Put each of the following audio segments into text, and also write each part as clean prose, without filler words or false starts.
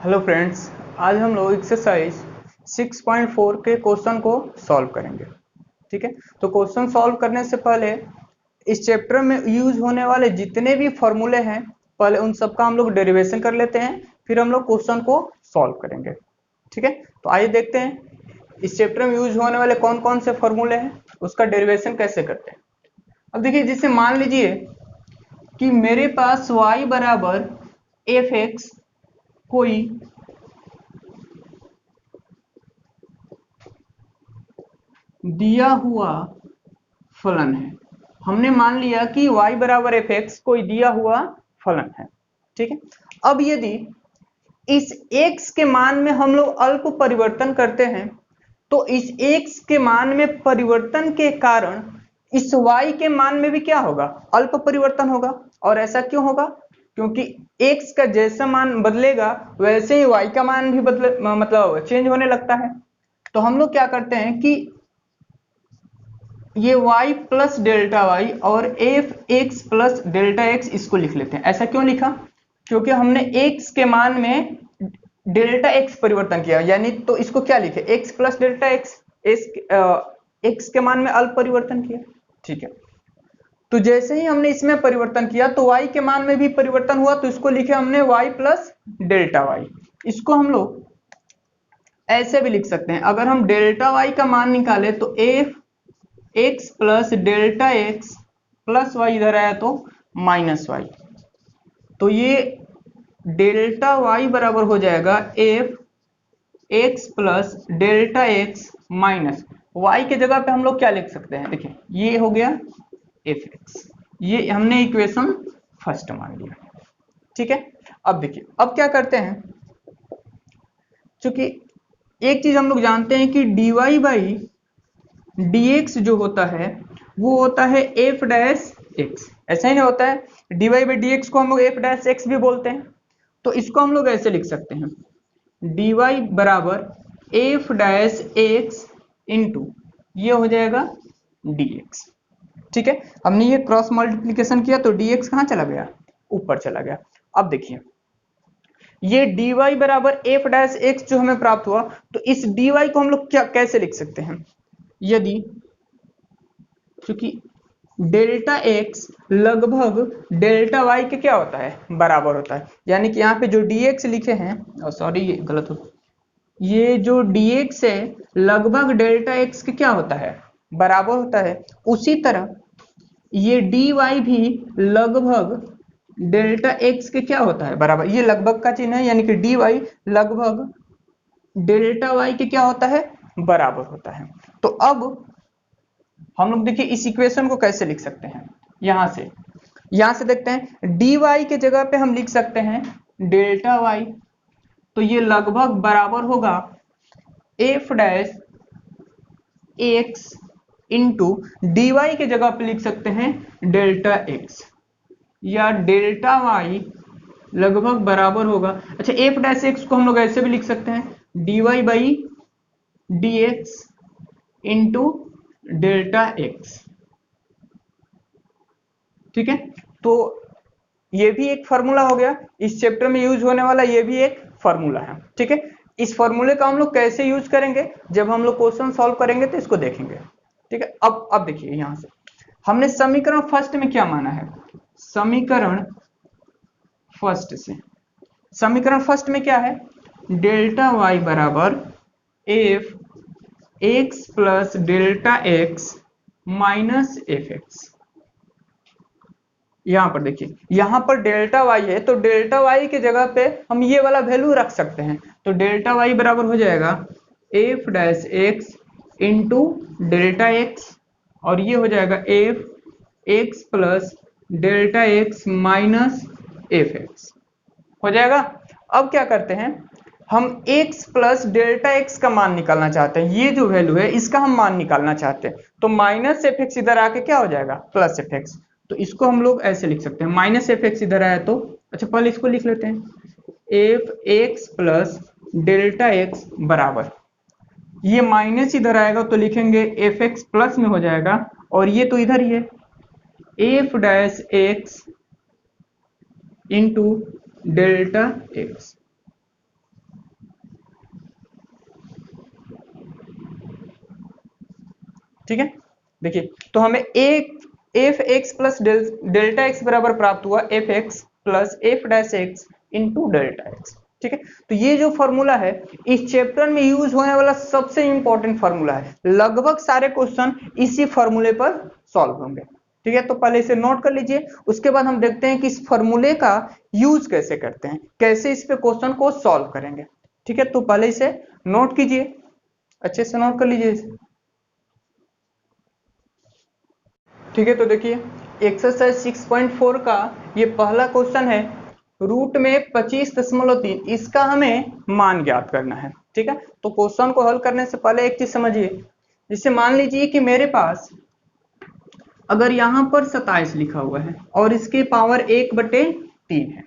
Hello friends, आज हम लोग एक्सरसाइज 6.4 के क्वेश्चन को सॉल्व करेंगे। ठीक है, तो क्वेश्चन सॉल्व करने से पहले इस चैप्टर में यूज होने वाले जितने भी फॉर्मूले हैं पहले उन सबका हम लोग डेरिवेशन कर लेते हैं, फिर हम लोग क्वेश्चन को सॉल्व करेंगे। ठीक है, तो आइए देखते हैं इस चैप्टर में यूज होने वाले कौन कौन से फॉर्मूले हैं, उसका डेरिवेशन कैसे करते हैं। अब देखिए, जिसे मान लीजिए कि मेरे पास y बराबर एफ एक्स कोई दिया हुआ फलन है। हमने मान लिया कि y बराबर एफ एक्स कोई दिया हुआ फलन है। ठीक है, अब यदि इस x के मान में हम लोग अल्प परिवर्तन करते हैं तो इस x के मान में परिवर्तन के कारण इस y के मान में भी क्या होगा, अल्प परिवर्तन होगा। और ऐसा क्यों होगा? क्योंकि x का जैसा मान बदलेगा वैसे ही y का मान भी मतलब चेंज होने लगता है। तो हम लोग क्या करते हैं कि ये y प्लस डेल्टा वाई और F x plus delta x इसको लिख लेते हैं। ऐसा क्यों लिखा? क्योंकि हमने x के मान में डेल्टा एक्स परिवर्तन किया, यानी तो इसको क्या लिखे, x plus delta x, x के मान में अल्प परिवर्तन किया। ठीक है, तो जैसे ही हमने इसमें परिवर्तन किया तो y के मान में भी परिवर्तन हुआ, तो इसको लिखे हमने y प्लस डेल्टा वाई। इसको हम लोग ऐसे भी लिख सकते हैं, अगर हम डेल्टा वाई का मान निकाले तो F x plus delta x plus y इधर आया तो माइनस वाई, तो ये डेल्टा वाई बराबर हो जाएगा F x plus delta x minus y के जगह पे हम लोग क्या लिख सकते हैं, देखिए ये हो गया एफ एक्स, ये हमने इक्वेशन फर्स्ट मान लिया। ठीक है, अब देखिए अब क्या करते हैं, क्योंकि एक चीज हम लोग जानते हैं कि dy बाई dx जो होता है वो होता है एफ डैश एक्स, ऐसा ही नहीं होता है, dy बाई dx को हम लोग एफ डैश एक्स भी बोलते हैं। तो इसको हम लोग ऐसे लिख सकते हैं, dy बराबर एफ डैश एक्स इंटू ये हो जाएगा dx। ठीक है, हमने ये क्रॉस मल्टीप्लीकेशन किया तो dx कहाँ चला गया, ऊपर चला गया। अब देखिए ये dy बराबर एफ डैश एक्स जो हमें प्राप्त हुआ, तो इस dy को हम लोग क्या कैसे लिख सकते हैं, यदि क्योंकि डेल्टा एक्स लगभग डेल्टा वाई के क्या होता है, बराबर होता है, यानी कि यहाँ पे जो dx लिखे हैं, सॉरी ये गलत हो, ये जो dx है लगभग डेल्टा एक्स के क्या होता है, बराबर होता है। उसी तरह ये dy भी लगभग डेल्टा एक्स के क्या होता है, बराबर। ये लगभग का चिन्ह है, यानी कि dy लगभग डेल्टा वाई के क्या होता है, बराबर होता है। तो अब हम लोग देखिए इस इक्वेशन को कैसे लिख सकते हैं, यहां से देखते हैं, dy के जगह पे हम लिख सकते हैं डेल्टा वाई, तो ये लगभग बराबर होगा F dash X into dy के जगह पे लिख सकते हैं डेल्टा एक्स, या डेल्टा वाई लगभग बराबर होगा, अच्छा एफ डैश एक्स को हम लोग ऐसे भी लिख सकते हैं dy by dx into delta x. ठीक है, तो ये भी एक फॉर्मूला हो गया, इस चैप्टर में यूज होने वाला ये भी एक फॉर्मूला है। ठीक है, इस फॉर्मूले का हम लोग कैसे यूज करेंगे, जब हम लोग क्वेश्चन सॉल्व करेंगे तो इसको देखेंगे। ठीक है, अब देखिए यहां से हमने समीकरण फर्स्ट में क्या माना है, समीकरण फर्स्ट में क्या है, डेल्टा वाई बराबर F x plus delta x minus F x. यहां पर देखिए, यहां पर डेल्टा वाई है तो डेल्टा वाई की जगह पे हम ये वाला वैल्यू रख सकते हैं, तो डेल्टा वाई बराबर हो जाएगा F dash X into delta x, और ये हो जाएगा F x plus delta x minus F x हो जाएगा। अब क्या करते हैं, हम x प्लस डेल्टा एक्स का मान निकालना चाहते हैं, ये जो वैल्यू है इसका हम मान निकालना चाहते हैं, तो माइनस एफ एक्स इधर आके क्या हो जाएगा, प्लस एफ एक्स। तो इसको हम लोग ऐसे लिख सकते हैं, माइनस एफ एक्स इधर आया तो, अच्छा पहले इसको लिख लेते हैं, F x plus delta x बराबर, ये माइनस इधर आएगा तो लिखेंगे एफ एक्स प्लस में हो जाएगा, और ये तो इधर ही है F dash X into delta x. ठीक है, देखिए तो हमें F x plus delta x बराबर प्राप्त हुआ F x plus F dash X into delta x. ठीक है, तो ये जो फॉर्मूला है इस चैप्टर में यूज होने वाला सबसे इंपॉर्टेंट फॉर्मूला है, लगभग सारे क्वेश्चन इसी फॉर्मूले पर सॉल्व होंगे। ठीक है, तो पहले इसे नोट कर लीजिए, उसके बाद हम देखते हैं कि इस फॉर्मूले का यूज कैसे करते हैं, कैसे इस पे क्वेश्चन को सॉल्व करेंगे। ठीक है, तो पहले इसे नोट कीजिए, अच्छे से नोट कर लीजिए इसे। ठीक है, तो देखिए एक्सरसाइज 6.4 का ये पहला क्वेश्चन है, रूट में 25.3 इसका हमें मान ज्ञात करना है। ठीक है, तो क्वेश्चन को हल करने से पहले एक चीज समझिए, जैसे मान लीजिए कि मेरे पास अगर यहां पर 27 लिखा हुआ है और इसके पावर 1/3 है।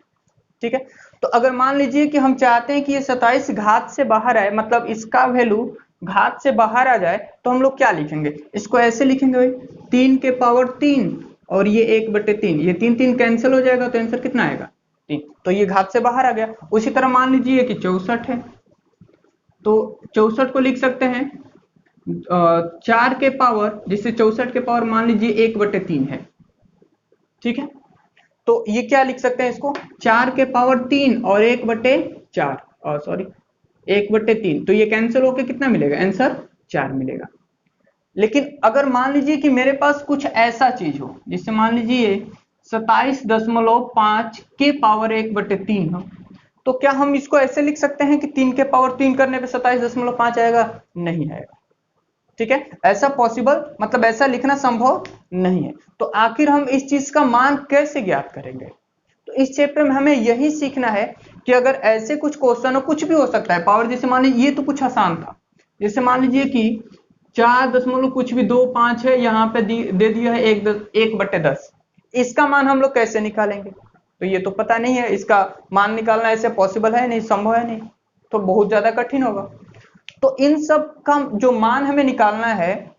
ठीक है, तो अगर मान लीजिए कि हम चाहते हैं कि ये 27 घात से बाहर आए, मतलब इसका वैल्यू घात से बाहर आ जाए, तो हम लोग क्या लिखेंगे, इसको ऐसे लिखेंगे भाई 3 के पावर 3 और ये 1/3, ये 3 3 कैंसिल हो जाएगा, तो आंसर कितना आएगा 3, तो ये घात से बाहर आ गया। उसी तरह मान लीजिए कि 64 है, तो 64 को लिख सकते हैं 4 के पावर, जिससे 64 के पावर मान लीजिए 1/3 है। ठीक है, तो ये क्या लिख सकते हैं इसको 4 के पावर 3 और 1/4 और सॉरी 1/3, तो ये कैंसिल होके कितना मिलेगा, आंसर 4 मिलेगा। लेकिन अगर मान लीजिए कि मेरे पास कुछ ऐसा चीज हो, जिससे मान लीजिए 27.5 के पावर 1/3 हो, तो क्या हम इसको ऐसे लिख सकते हैं कि 3 के पावर 3 करने पे 27.5 आएगा, नहीं आएगा। ठीक है, ऐसा पॉसिबल मतलब ऐसा लिखना संभव नहीं है। तो आखिर हम इस चीज का मान कैसे ज्ञात करेंगे, तो इस चैप्टर में हमें यही सीखना है कि अगर ऐसे कुछ क्वेश्चन हो, कुछ भी हो सकता है पावर, जैसे मान लीजिए ये तो कुछ आसान था, जैसे मान लीजिए कि 4 दशमलव कुछ भी 2 5 है, यहाँ पे दे दिया है 1/10, इसका मान हम लोग कैसे निकालेंगे, तो ये तो पता नहीं है, इसका मान निकालना ऐसे पॉसिबल है नहीं, संभव है नहीं, तो बहुत ज्यादा कठिन होगा। तो इन सब का जो मान हमें निकालना है,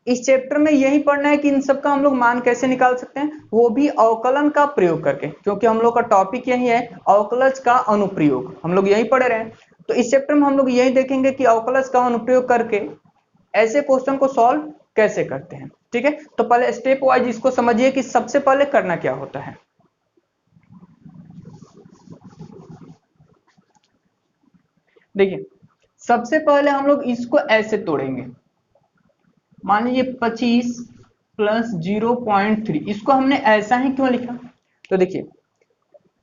इस चैप्टर में यही पढ़ना है कि इन सब का हम लोग मान कैसे निकाल सकते हैं, वो भी अवकलन का प्रयोग करके, क्योंकि हम लोग का टॉपिक यही है अवकलज का अनुप्रयोग, हम लोग यही पढ़ रहे हैं। तो इस चैप्टर में हम लोग यही देखेंगे कि अवकलज का अनुप्रयोग करके ऐसे क्वेश्चन को सॉल्व कैसे करते हैं। ठीक है, तो पहले स्टेप वाइज इसको समझिए कि सबसे पहले करना क्या होता है। देखिए सबसे पहले हम लोग इसको ऐसे तोड़ेंगे, मान लीजिए 25 प्लस 0.3, इसको हमने ऐसा ही क्यों लिखा, तो देखिए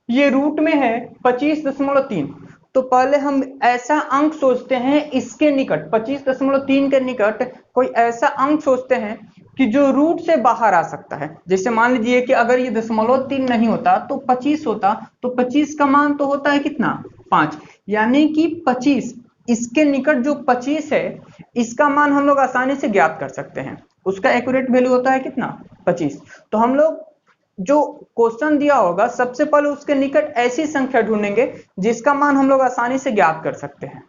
ये रूट में है 25.3, तो पहले हम ऐसा अंक सोचते हैं इसके निकट, 25.3 के निकट कोई ऐसा अंक सोचते हैं कि जो रूट से बाहर आ सकता है। जैसे मान लीजिए कि अगर ये 0.3 नहीं होता तो 25 होता, तो 25 का मान तो होता है कितना 5, यानी कि 25 इसके निकट जो 25 है, इसका मान हम लोग आसानी से ज्ञात कर सकते हैं, उसका एक्यूरेट वैल्यू होता है कितना 25। तो हम लोग जो क्वेश्चन दिया होगा सबसे पहले उसके निकट ऐसी संख्या ढूंढेंगे जिसका मान हम लोग आसानी से ज्ञात कर सकते हैं।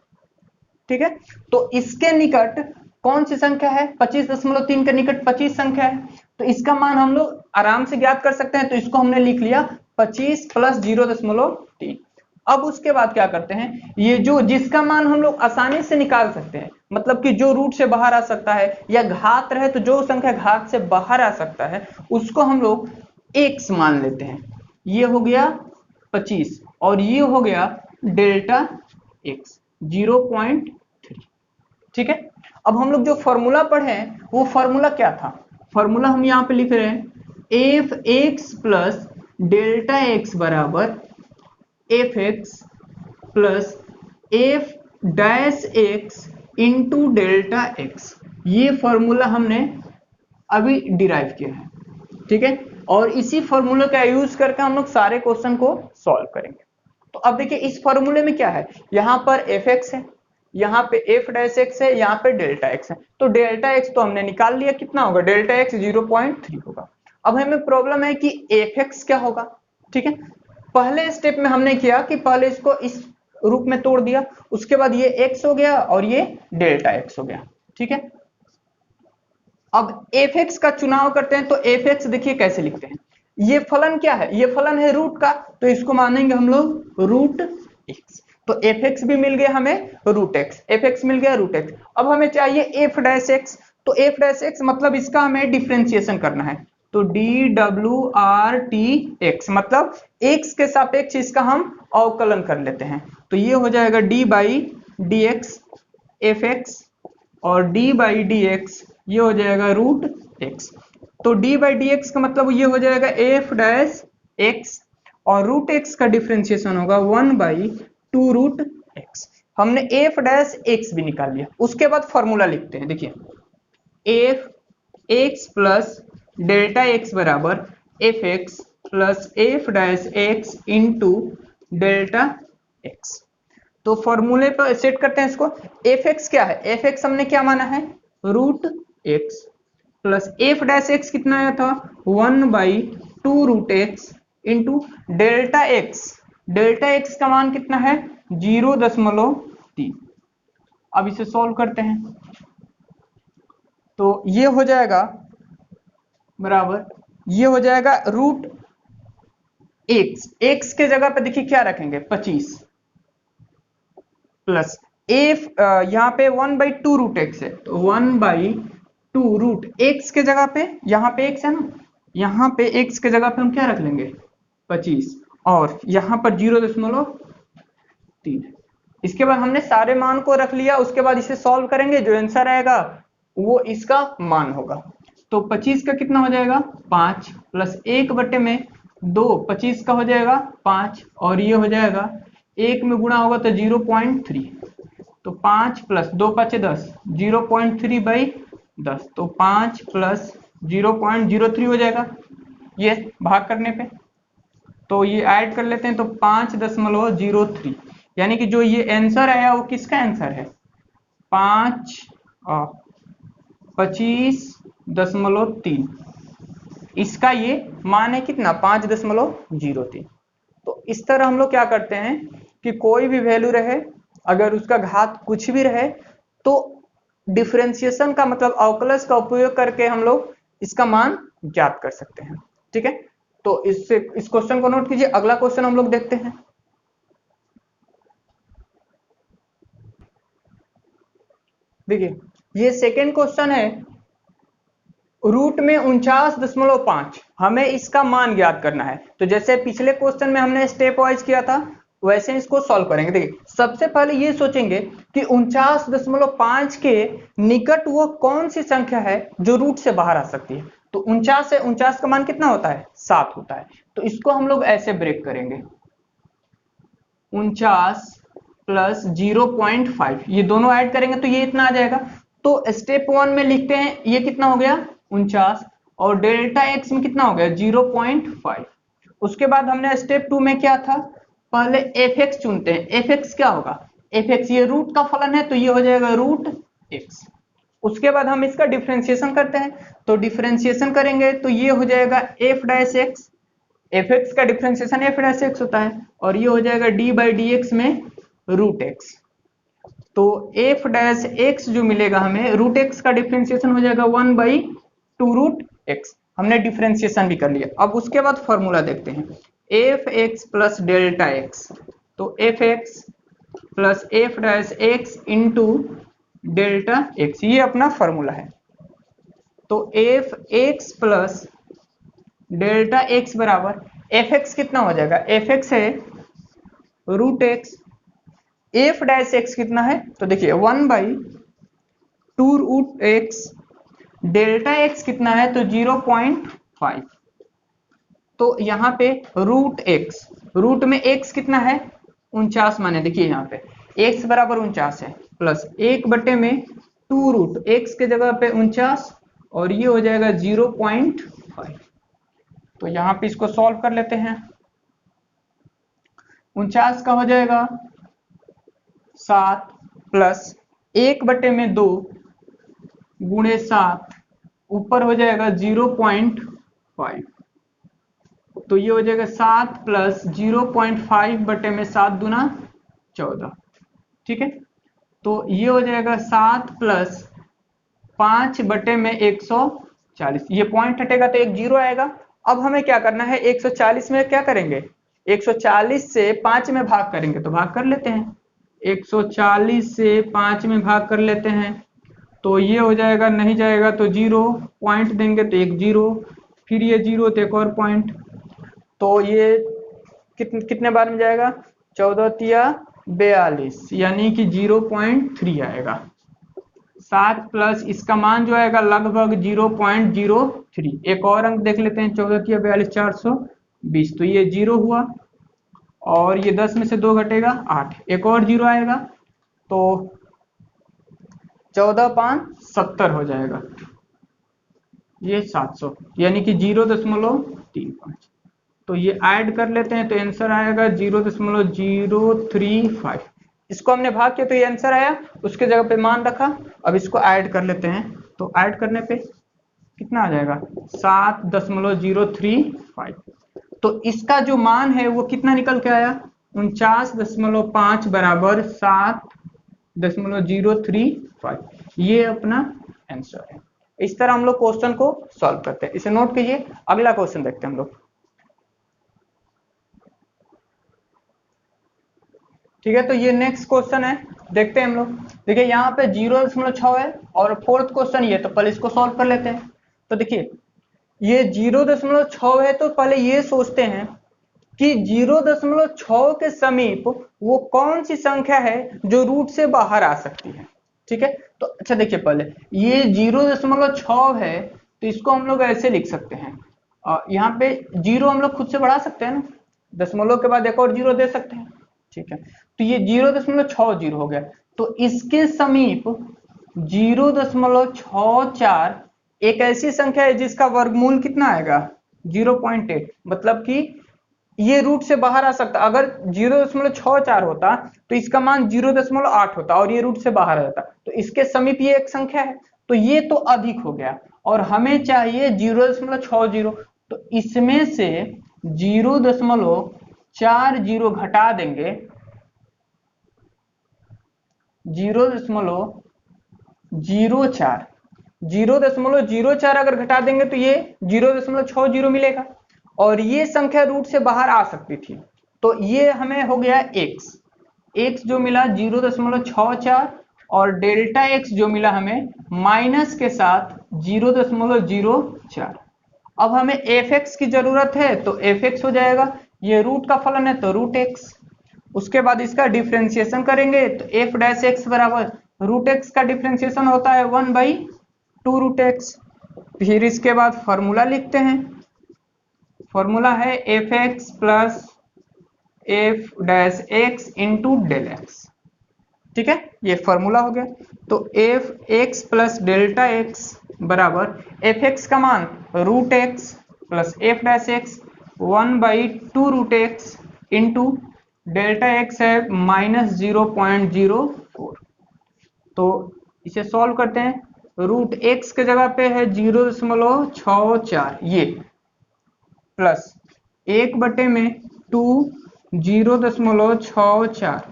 ठीक है, तो इसके निकट कौन सी संख्या है, 25.3 के निकट 25 संख्या है, तो इसका मान हम लोग आराम से ज्ञात कर सकते हैं, तो इसको हमने लिख लिया 25 प्लस 0.3। अब उसके बाद क्या करते हैं, ये जो जिसका मान हम लोग आसानी से निकाल सकते हैं, मतलब कि जो रूट से बाहर आ सकता है या घात रहे तो जो संख्या घात से बाहर आ सकता है उसको हम लोग x मान लेते हैं। ये हो गया 25 और ये हो गया डेल्टा x 0.3। ठीक है, अब हम लोग जो फॉर्मूला पढ़े हैं वो फॉर्मूला क्या था, फॉर्मूला हम यहाँ पे लिख रहे हैं F x plus delta x बराबर F x plus F dash X into delta X, ये फॉर्मूला हमने अभी डिराइव किया है। ठीक है, और इसी फॉर्मूले का यूज करके हम लोग सारे क्वेश्चन को सॉल्व करेंगे। तो अब देखिए इस फॉर्मूले में क्या है, यहाँ पर एफ एक्स है, यहाँ पे एफ डैश एक्स है, यहाँ पे डेल्टा एक्स है, तो डेल्टा एक्स तो हमने निकाल लिया, कितना होगा डेल्टा एक्स 0.3 होगा। अब हमें प्रॉब्लम है कि एफ एक्स क्या होगा। ठीक है, पहले स्टेप में हमने किया कि पहले इसको इस रूप में तोड़ दिया, उसके बाद ये एक्स हो गया और ये डेल्टा एक्स हो गया। ठीक है, अब एफ एक्स का चुनाव करते हैं, तो एफ एक्स देखिए कैसे लिखते हैं, ये फलन क्या है, ये फलन है रूट का, तो इसको मानेंगे हम लोग रूट एक्स, तो एफ एक्स भी मिल गया हमें रूट एक्स, एफ एक्स मिल गया रूट एक्स। अब हमें चाहिए एफ डैश एक्स, तो एफ डैश एक्स मतलब इसका हमें डिफ्रेंसिएशन करना है, तो D W R T x मतलब एक्स के सापेक्ष इसका हम अवकलन कर लेते हैं। तो ये हो जाएगा D by D X F X, और डी बाई डी एक्स ये हो जाएगा रूट एक्स। तो डी बाई डी एक्स का मतलब ये हो जाएगा एफ डैश एक्स, और रूट एक्स का डिफ्रेंसिएशन होगा 1/2 रूट एक्स। हमने एफ डैश एक्स भी निकाल लिया। उसके बाद फॉर्मूला लिखते हैं, देखिए F x plus delta x बराबर F x plus F dash X into delta x. तो फॉर्मूले पर सेट करते हैं इसको। एफ एक्स क्या है, एफ एक्स हमने क्या माना है root x, plus F dash x कितना आया था 1/2 root x into delta x. Delta x का मान कितना है 0.3। अब इसे सॉल्व करते हैं, तो ये हो जाएगा बराबर, ये हो जाएगा रूट एक्स, एक्स के जगह पे देखिए क्या रखेंगे 25, प्लस एफ यहाँ पे 1/2 रूट एक्स है, तो 1/2 रूट एक्स के जगह पे, यहाँ पे एक्स है ना, यहाँ पे एक्स के जगह पे हम क्या रख लेंगे 25, और यहाँ पर 0.3। इसके बाद हमने सारे मान को रख लिया। उसके बाद इसे सॉल्व करेंगे, जो आंसर आएगा वो इसका मान होगा। तो 25 का कितना हो जाएगा 5, प्लस 1/2, 25 का हो जाएगा 5, और ये हो जाएगा 1 में गुणा होगा तो 0.3, तो 5 प्लस 2 5 10, 0.3/10, तो 5 प्लस 0.03 हो जाएगा ये भाग करने पे। तो ये ऐड कर लेते हैं, तो 5.03, यानी कि जो ये आंसर आया वो किसका आंसर है 25.3, इसका ये मान है कितना 5.03। तो इस तरह हम लोग क्या करते हैं कि कोई भी वैल्यू रहे, अगर उसका घात कुछ भी रहे, तो डिफरेंशिएशन का मतलब अवकलज का उपयोग करके हम लोग इसका मान ज्ञात कर सकते हैं। ठीक है, तो इससे इस क्वेश्चन को नोट कीजिए। अगला क्वेश्चन हम लोग देखते हैं। देखिए ये सेकेंड क्वेश्चन है, रूट में 49.5, हमें इसका मान ज्ञात करना है। तो जैसे पिछले क्वेश्चन में हमने स्टेप वाइज किया था, वैसे इसको सॉल्व करेंगे। देखिए सबसे पहले ये सोचेंगे कि 49.5 के निकट वो कौन सी संख्या है जो रूट से बाहर आ सकती है। तो 49 है, 49 का मान कितना होता है 7 होता है। तो इसको हम लोग ऐसे ब्रेक करेंगे, 49 प्लस 0.5, ये दोनों ऐड करेंगे तो ये इतना आ जाएगा। तो स्टेप 1 में लिखते हैं ये कितना हो गया 49, और डेल्टा एक्स में कितना हो गया 0.5। उसके बाद हमने स्टेप 2 में क्या था, पहले एफ एक्स चुनते हैं। एफ एक्स क्या होगा, एफ एक्स ये रूट का फलन है, तो ये हो जाएगा रूट एक्स। उसके बाद हम इसका डिफरेंशिएशन करते हैं, तो डिफरेंशिएशन करेंगे तो ये हो जाएगा F dash x, F x का डिफरेंशिएशन एफ डैश एक्स होता है, और ये हो जाएगा डी बाई डी एक्स में रूट एक्स। तो एफ डैश एक्स जो मिलेगा हमें, रूट एक्स का डिफरेंशिएशन हो जाएगा 1/2 रूट एक्स। हमने डिफरेंशिएशन भी कर लिया। अब उसके बाद फॉर्मूला देखते हैं, F x plus delta x, तो F x plus F dash X into delta X, ये अपना फॉर्मूला है। तो F x plus delta x बराबर एफ एक्स कितना हो जाएगा, एफ एक्स है root X, F dash x कितना है, तो देखिए 1/2 रूट एक्स, डेल्टा एक्स कितना है तो 0.5। तो यहाँ पे रूट एक्स, रूट में एक्स कितना है 49 माने, देखिए यहाँ पे एक्स बराबर 49 है, प्लस 1/2 रूट एक्स के जगह पे 49, और ये हो जाएगा 0.5। तो यहाँ पे इसको सॉल्व कर लेते हैं। 49 का हो जाएगा 7, प्लस 1/2 गुणे 7, ऊपर हो जाएगा 0.5, तो ये हो जाएगा 7 प्लस 0.5/7 दूना 14। ठीक है, तो ये हो जाएगा 7 प्लस 5/140, ये पॉइंट हटेगा तो एक जीरो आएगा। अब हमें क्या करना है, 140 में क्या करेंगे, 140 से 5 में भाग करेंगे, तो भाग कर लेते हैं। 140 से 5 में भाग कर लेते हैं, तो ये हो जाएगा, नहीं जाएगा तो 0, पॉइंट देंगे तो एक 0, फिर ये 0 तो एक और पॉइंट। तो ये कितने बार में जाएगा, 14 तिया 42, यानी कि 0.3 आएगा। 7 प्लस इसका मान जो आएगा लगभग 0.03। एक और अंक देख लेते हैं, 14 तिया 42 420, तो ये 0 हुआ, और ये 10 में से 2 घटेगा 8, एक और 0 आएगा, तो 14×5 = 70 हो जाएगा, ये 700, यानी कि 0.35। तो ये ऐड कर लेते हैं तो आंसर आएगा 0.035। इसको हमने भाग किया तो ये आंसर आया, उसके जगह पे मान रखा। अब इसको ऐड कर लेते हैं, तो ऐड करने पे कितना आ जाएगा, 7.035। तो इसका जो मान है वो कितना निकल के आया, 49.5 बराबर 7.035। ये अपना आंसर है। इस तरह हम लोग क्वेश्चन को सॉल्व करते हैं, इसे नोट कीजिए। अगला क्वेश्चन देखते हैं हम लोग। ठीक है, तो ये नेक्स्ट क्वेश्चन है, देखते हैं हम लोग। देखिए यहाँ पे 0.6 है और फोर्थ क्वेश्चन ये, तो पहले इसको सॉल्व कर लेते हैं। तो देखिए ये 0.6 है, तो पहले ये सोचते हैं कि 0.6 के समीप वो कौन सी संख्या है जो रूट से बाहर आ सकती है। ठीक है, तो अच्छा देखिए, पहले ये 0.6 है, तो इसको हम लोग ऐसे लिख सकते हैं, यहाँ पे 0 हम लोग खुद से बढ़ा सकते हैं ना, दशमलव के बाद एक और 0 दे सकते हैं। ठीक है, तो ये 0.60 हो गया, तो इसके समीप 0.64 एक ऐसी संख्या है जिसका वर्गमूल कितना आएगा, 0.8, मतलब कि ये रूट से बाहर आ सकता। अगर 0.64 होता तो इसका मान 0.8 होता और ये रूट से बाहर आ जाता, तो इसके समीप ये एक संख्या है, तो ये तो अधिक हो गया, और हमें चाहिए 0.60। तो इसमें से 0.40 घटा देंगे, 0.04 0.04 अगर घटा देंगे तो ये 0.60 मिलेगा, और ये संख्या रूट से बाहर आ सकती थी। तो ये हमें हो गया x जो मिला 0.64, और डेल्टा x जो मिला हमें माइनस के साथ 0.04। अब हमें fx की जरूरत है, तो fx हो जाएगा, ये रूट का फलन है तो रूट x। उसके बाद इसका डिफ्रेंसिएशन करेंगे, तो f डैश x बराबर रूट x का डिफ्रेंसिएशन होता है 1/2 रूट x। फिर इसके बाद फॉर्मूला लिखते हैं, फॉर्मूला है fx plus f dash x into del x. ठीक है, ये फॉर्मूला हो गया। तो fx प्लस डेल्टा x बराबर fx का मान root x plus f dash x 1/2 root x into delta x है -0.04। तो इसे सॉल्व करते हैं, रूट x के जगह पे है 0.64, ये प्लस 1/2 0.64,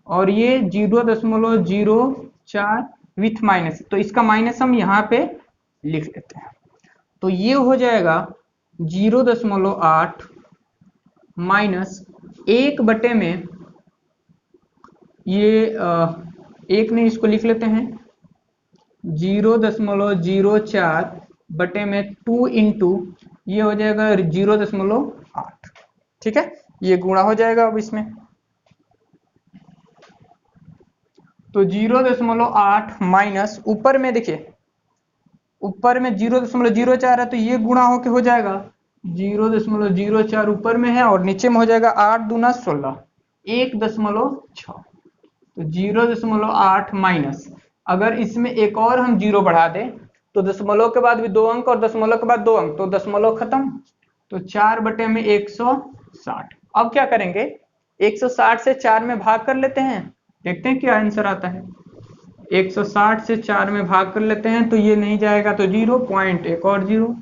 और ये 0.04 विथ माइनस, तो इसका माइनस हम यहाँ पे लिख लेते हैं। तो ये हो जाएगा 0.8 माइनस 1/, ये एक नहीं, इसको लिख लेते हैं 0.04/2 इंटू ये हो जाएगा 0.8। ठीक है, ये गुणा हो जाएगा अब इसमें, तो 0.8 माइनस ऊपर में देखिए, ऊपर में 0.04 है, तो ये गुणा होके हो जाएगा 0.04 ऊपर में है, और नीचे में हो जाएगा 8 दूना 16 1.6। तो 0.8 माइनस, अगर इसमें एक और हम 0 बढ़ा दें तो दशमलव के बाद भी 2 अंक और दशमलव के बाद 2 अंक, तो दशमलव खत्म, तो 4/160। अब क्या करेंगे, 160 से 4 में भाग कर लेते हैं, देखते हैं क्या आंसर आता है। 160 से 4 में भाग कर लेते हैं, तो ये नहीं जाएगा तो 0 पॉइंट, एक और 0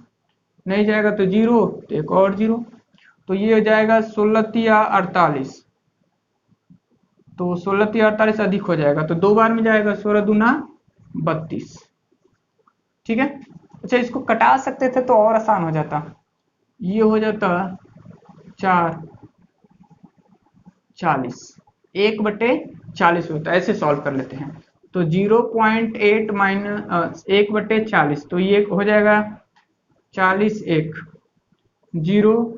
नहीं जाएगा तो 0, तो एक और 0, तो ये हो जाएगा 16×48, तो 16×48 अधिक हो जाएगा, तो 2 बार में जाएगा, 16 दूना 32। ठीक है, अच्छा इसको कटा सकते थे तो और आसान हो जाता, ये हो जाता 4/40, 1/40 होता है, ऐसे सॉल्व कर लेते हैं। तो 0.8 माइनस 1/40, तो ये हो जाएगा 40, 1 0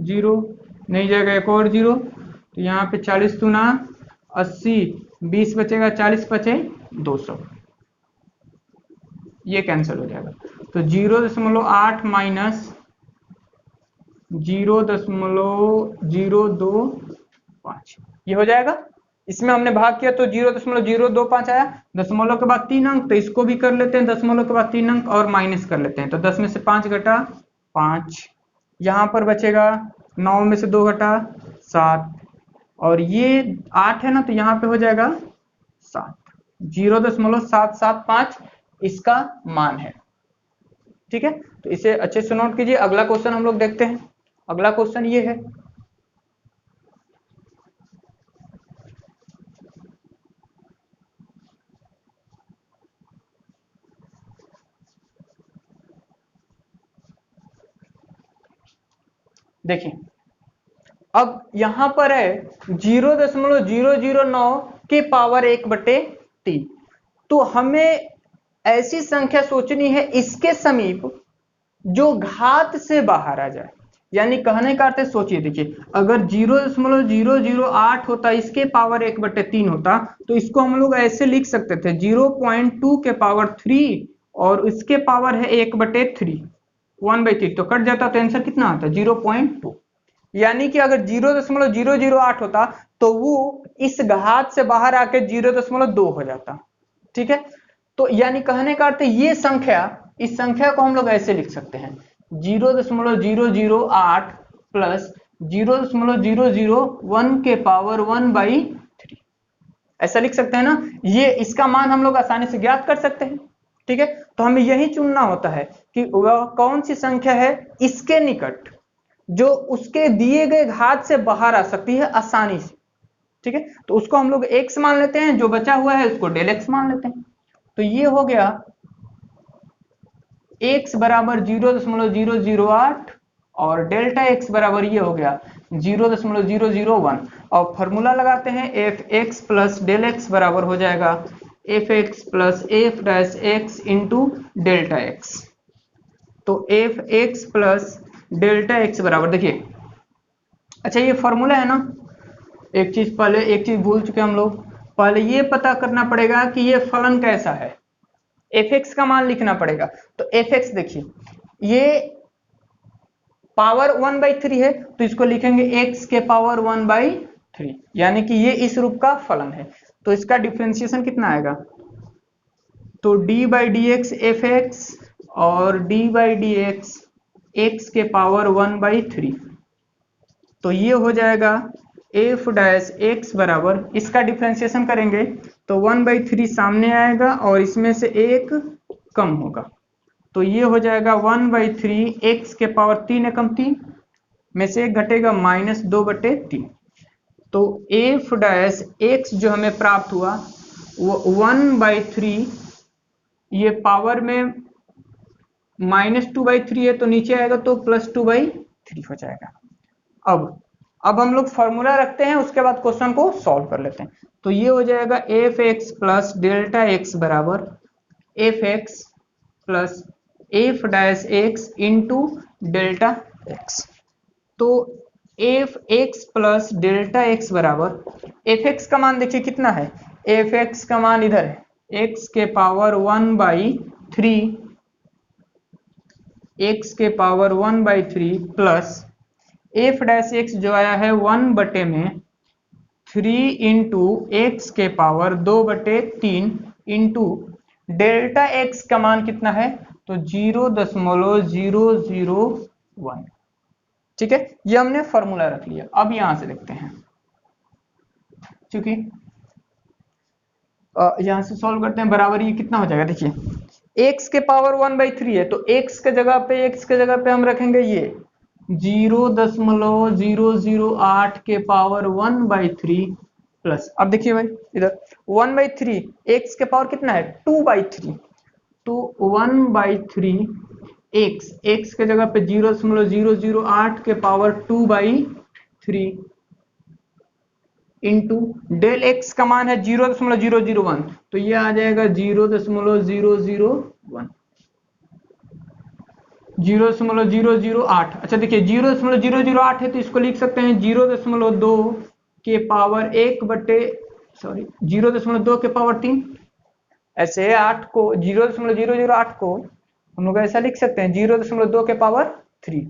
0 नहीं जाएगा, एक और 0, तो यहाँ पे 40 दूना 80, 20 बचेगा, 40 बचे 200, ये कैंसिल हो जाएगा। तो 0.8 माइनस 0.025 ये हो जाएगा। इसमें हमने भाग किया तो 0.025 आया, दशमलव के बाद 3 अंक, तो इसको भी कर लेते हैं, दशमलव के बाद 3 अंक और माइनस कर लेते हैं, तो 10 में से 5 घटा 5, यहाँ पर बचेगा 9 में से 2 घटा 7, और ये 8 है ना, तो यहाँ पे हो जाएगा 7, 0.775 इसका मान है। ठीक है, तो इसे अच्छे से नोट कीजिए। अगला क्वेश्चन हम लोग देखते हैं। अगला क्वेश्चन ये है, देखिए अब यहां पर है 0.009 के पावर 1/3, तो हमें ऐसी संख्या सोचनी है इसके समीप जो घात से बाहर आ जाए, यानी कहने का अर्थ है, सोचिए देखिए, अगर 0.008 होता, इसके पावर 1/3 होता, तो इसको हम लोग ऐसे लिख सकते थे 0.2 के पावर 3 और इसके पावर है 1/3, 1/3 तो कट जाता, तो आंसर कितना आता 0.2। यानी कि अगर 0.008 होता तो वो इस घात से बाहर आके 0.2 हो जाता। ठीक है, तो यानी कहने का अर्थ ये संख्या, इस संख्या को हम लोग ऐसे लिख सकते हैं 0.008 प्लस 0.001 के पावर 1/3, ऐसा लिख सकते हैं ना। ये इसका मान हम लोग आसानी से ज्ञात कर सकते हैं। ठीक है, तो हमें यही चुनना होता है कि वह कौन सी संख्या है इसके निकट जो उसके दिए गए घात से बाहर आ सकती है आसानी से। ठीक है, तो उसको हम लोग x मान लेते हैं, जो बचा हुआ है उसको डेल x मान लेते हैं। तो ये हो गया x बराबर 0.008 और डेल्टा x बराबर ये हो गया 0.001, और फॉर्मूला लगाते हैं f(x) प्लस डेल x बराबर हो जाएगा f(x) plus f'(x) into delta x। तो f(x) प्लस डेल्टा x बराबर, देखिए अच्छा ये फॉर्मूला है ना, एक चीज पहले, एक चीज भूल चुके हम लोग, पहले ये पता करना पड़ेगा कि ये फलन कैसा है, f(x) का मान लिखना पड़ेगा। तो f(x) देखिए ये पावर 1/3 है, तो इसको लिखेंगे x के पावर 1/3, यानी कि ये इस रूप का फलन है। तो इसका डिफरेंशिएशन कितना आएगा, तो d/dx f(x) और d/dx x के पावर 1/3, तो ये हो जाएगा f'(x) बराबर, इसका डिफरेंशिएशन करेंगे तो 1/3 सामने आएगा और इसमें से एक कम होगा, तो ये हो जाएगा 1/3 x के पावर 3 एकम 3 में से एक घटेगा -2/3। तो f'(x) जो हमें प्राप्त हुआ वो 1/3, ये पावर में -2/3 है तो नीचे आएगा तो +2/3 हो जाएगा। अब हम लोग फॉर्मूला रखते हैं, उसके बाद क्वेश्चन को सॉल्व कर लेते हैं। तो ये हो जाएगा f(x) प्लस डेल्टा x बराबर f(x) plus f'(x) into delta x। तो f(x) प्लस डेल्टा x बराबर, f(x) का मान देखिए कितना है, f(x) का मान इधर है x के पावर 1/3, x के पावर 1/3 प्लस f'(x) जो आया है 1/3 इंटू एक्स के पावर 2/3 इंटू डेल्टा x का मान कितना है, तो 0.001। ठीक है, ये हमने फॉर्मूला रख लिया। अब यहां से देखते हैं, क्योंकि यहां से सॉल्व करते हैं, बराबर ये कितना हो जाएगा, देखिए x के पावर 1/3 है, तो x के जगह पे हम रखेंगे ये 0.008 के पावर 1/3 प्लस, अब देखिए भाई इधर 1/3, x के पावर कितना है 2/3, तो 1/3 x के जगह पे 0.008 के पावर 2/3 इंटू डेल एक्स का मान है 0.001, तो ये आ जाएगा 0.001, 0.008। अच्छा देखिए 0.008 है तो इसको लिख सकते हैं 0.2 के पावर 0.2 के पावर 3। ऐसे 8 को 0.008 को हम लोग ऐसा लिख सकते हैं 0.2 के पावर 3,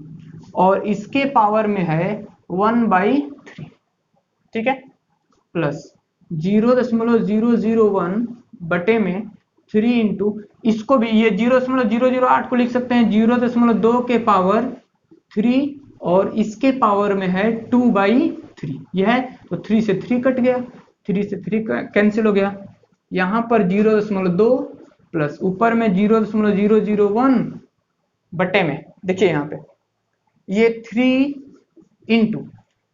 और इसके पावर में है 1/3, ठीक है, प्लस 0.001 बटे में 3 इंटू, इसको भी ये 0.008 को लिख सकते हैं 0.2 के पावर 3, और इसके पावर में है 2/3, यह है तो 3 से 3 कट गया, 3 से 3 कैंसिल हो गया, यहाँ पर 0.2 प्लस ऊपर में 0.001 बटे में, देखिए यहाँ पे ये 3 इंटू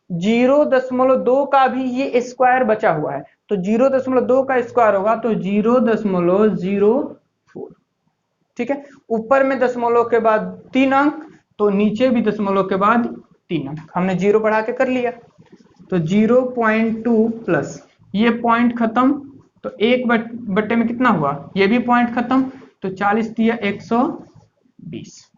0.2 का भी ये स्क्वायर बचा हुआ है, तो 0.2 का स्क्वायर होगा तो 0.04, ठीक है, ऊपर में दशमलव के बाद 3 अंक, तो नीचे भी दशमलव के बाद 3 अंक, हमने 0 बढ़ा के कर लिया, तो 0.2 प्लस ये पॉइंट खत्म, तो 1 बटे में कितना हुआ, ये भी पॉइंट खत्म, तो 40 दिया 120,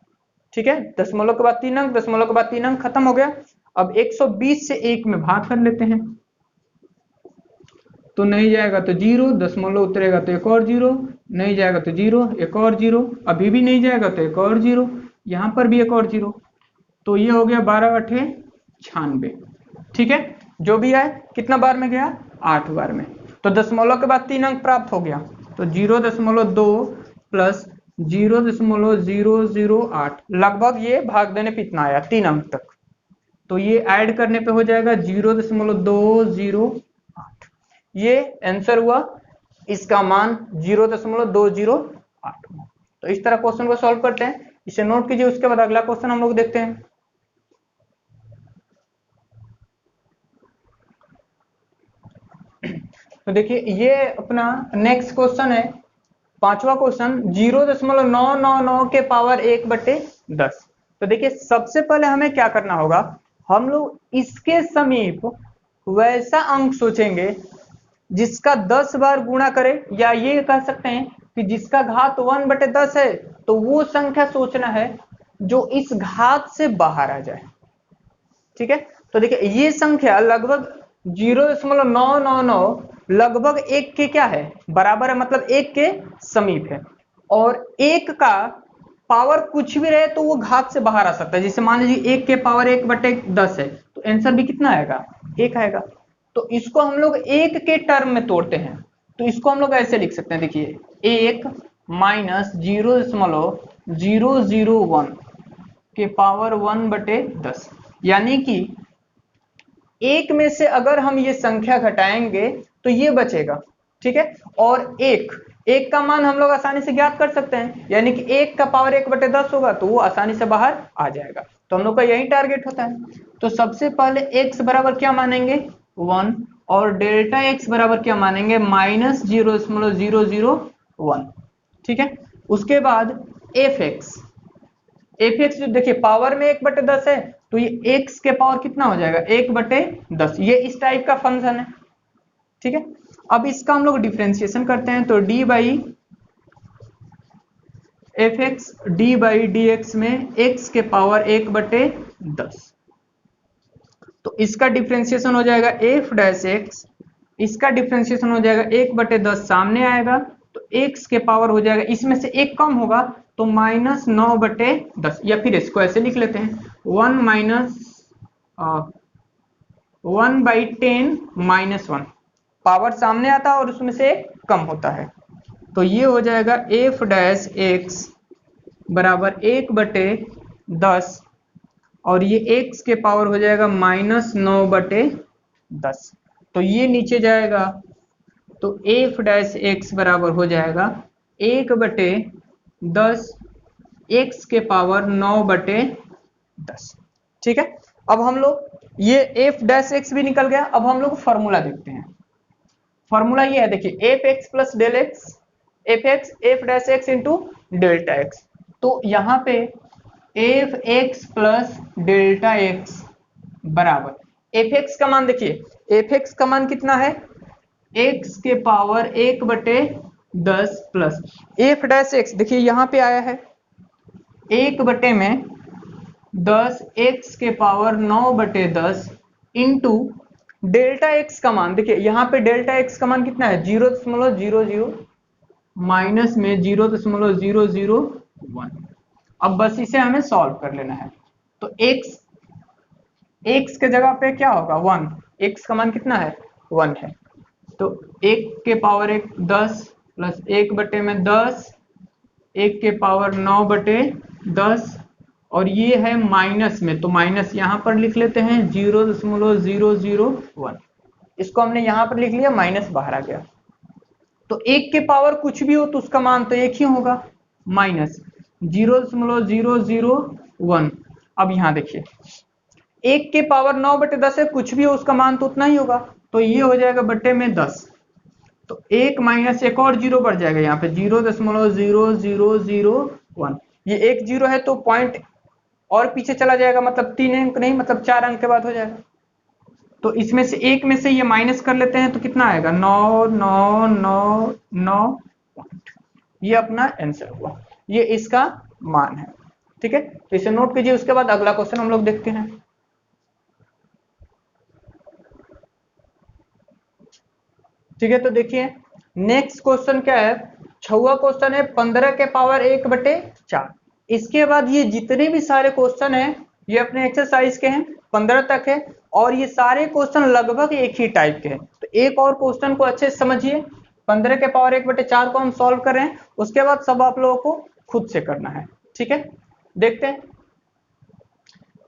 ठीक है, दशमलव के बाद 3 अंक, दशमलव के बाद 3 अंक खत्म हो गया। अब 120 से 1 में भाग कर लेते हैं, तो नहीं जाएगा तो 0, दशमलव उतरेगा तो एक और 0, नहीं जाएगा तो 0, एक और 0, अभी भी नहीं जाएगा तो एक और 0, यहाँ पर भी एक और 0, तो ये हो गया 12×8 = 96, ठीक है, जो भी है कितना बार में गया, 8 बार में, तो दशमलव के बाद 3 अंक प्राप्त हो गया, तो 0.2 प्लस 0.008, लगभग ये भाग देने पे इतना आया 3 अंक तक, तो ये ऐड करने पे हो जाएगा 0.208, ये आंसर हुआ, इसका मान 0.208। तो इस तरह क्वेश्चन को सॉल्व करते हैं, इसे नोट कीजिए, उसके बाद अगला क्वेश्चन हम लोग देखते हैं। तो देखिए ये अपना नेक्स्ट क्वेश्चन है, 5वां क्वेश्चन, 0.999 के पावर 1/10। तो देखिए सबसे पहले हमें क्या करना होगा, हम लोग इसके समीप वैसा अंक सोचेंगे जिसका 10 बार गुणा करे, या ये कह सकते हैं कि जिसका घात 1/10 है, तो वो संख्या सोचना है जो इस घात से बाहर आ जाए, ठीक है। तो देखिए ये संख्या लगभग 0.999 लगभग 1 के क्या है, बराबर है, मतलब 1 के समीप है, और 1 का पावर कुछ भी रहे तो वो घात से बाहर आ सकता है, जैसे मान लीजिए 1 के पावर 1/10 है, तो आंसर भी कितना आएगा, 1 आएगा। तो इसको हम लोग 1 के टर्म में तोड़ते हैं, तो इसको हम लोग ऐसे लिख सकते हैं, देखिए 1 माइनस 0.001 के पावर 1/10, यानी कि 1 में से अगर हम ये संख्या घटाएंगे तो ये बचेगा, ठीक है, और 1 का मान हम लोग आसानी से ज्ञात कर सकते हैं, यानी कि 1 का पावर 1/10 होगा तो वो आसानी से बाहर आ जाएगा, तो हम लोग का यही टारगेट होता है। तो सबसे पहले x बराबर क्या मानेंगे, 1, और डेल्टा x बराबर क्या मानेंगे, -0.001, ठीक है। उसके बाद fx जो देखिए पावर में 1/10 है, तो ये x के पावर कितना हो जाएगा, 1/10, ये इस टाइप का फंक्शन है, ठीक है। अब इसका हम लोग डिफरेंशिएशन करते हैं, तो d/fx d/dx में x के पावर 1/10, तो इसका डिफरेंशिएशन हो जाएगा f'(x), इसका डिफरेंशिएशन हो जाएगा 1/10 सामने आएगा, तो x के पावर हो जाएगा, इसमें से 1 कम होगा तो -9/10, या फिर इसको ऐसे लिख लेते हैं 1/10 - 1, पावर सामने आता है और उसमें से 1 कम होता है, तो ये हो जाएगा f'(x) बराबर 1/10, और ये x के पावर हो जाएगा -9/10, तो ये नीचे जाएगा, तो f'(x) बराबर हो जाएगा 1/10 x के पावर 9/10, ठीक है। अब हम लोग ये f'(x) भी निकल गया, अब हम लोग फॉर्मूला देखते हैं। फॉर्मूला ये है, देखिए fx plus del x, f'(x) into delta x, तो यहाँ पे fx प्लस डेल्टा एक्स बराबर fx का मान देखिए एफ एक्स का मान कितना है, x के power 1/10 plus F dash x, देखिए यहाँ पे आया है 1/10 x के पावर 9/10 इंटू डेल्टा एक्स का मान, देखिए यहाँ पे डेल्टा एक्स का मान कितना है 0.00 माइनस में 0.001। अब बस इसे हमें सॉल्व कर लेना है। तो x के जगह पे क्या होगा 1, x का मान कितना है 1 है, तो 1 के पावर 10 प्लस 1/10 1 के पावर 9/10 और ये है माइनस में, तो माइनस यहाँ पर लिख लेते हैं 0.001, इसको हमने यहाँ पर लिख लिया, माइनस बाहर आ गया। तो 1 के पावर कुछ भी हो तो उसका मान तो एक ही होगा, माइनस 0.001। अब यहाँ देखिए 1 के पावर 9/10 है, कुछ भी हो उसका मान तो उतना ही होगा, तो ये हो जाएगा बट्टे में 10, तो 1 माइनस एक और जीरो बढ़ जाएगा यहाँ पे 0.0001। ये एक जीरो है तो पॉइंट और पीछे चला जाएगा, मतलब 3 अंक नहीं, मतलब 4 अंक के बाद हो जाएगा। तो इसमें से एक में से ये माइनस कर लेते हैं तो कितना आएगा 9999 पॉइंट। ये अपना आंसर हुआ, ये इसका मान है। ठीक है, तो इसे नोट कीजिए। उसके बाद अगला क्वेश्चन हम लोग देखते हैं। ठीक है, तो देखिए नेक्स्ट क्वेश्चन क्या है, 6वां क्वेश्चन है 15 के पावर 1/4। इसके बाद ये जितने भी सारे क्वेश्चन हैं ये अपने एक्सरसाइज के हैं, 15 तक है, और ये सारे क्वेश्चन लगभग एक ही टाइप के हैं। तो एक और क्वेश्चन को अच्छे से समझिए, 15 के पावर 1/4 को हम सॉल्व कर रहे हैं, उसके बाद सब आप लोगों को खुद से करना है। ठीक है, देखते हैं,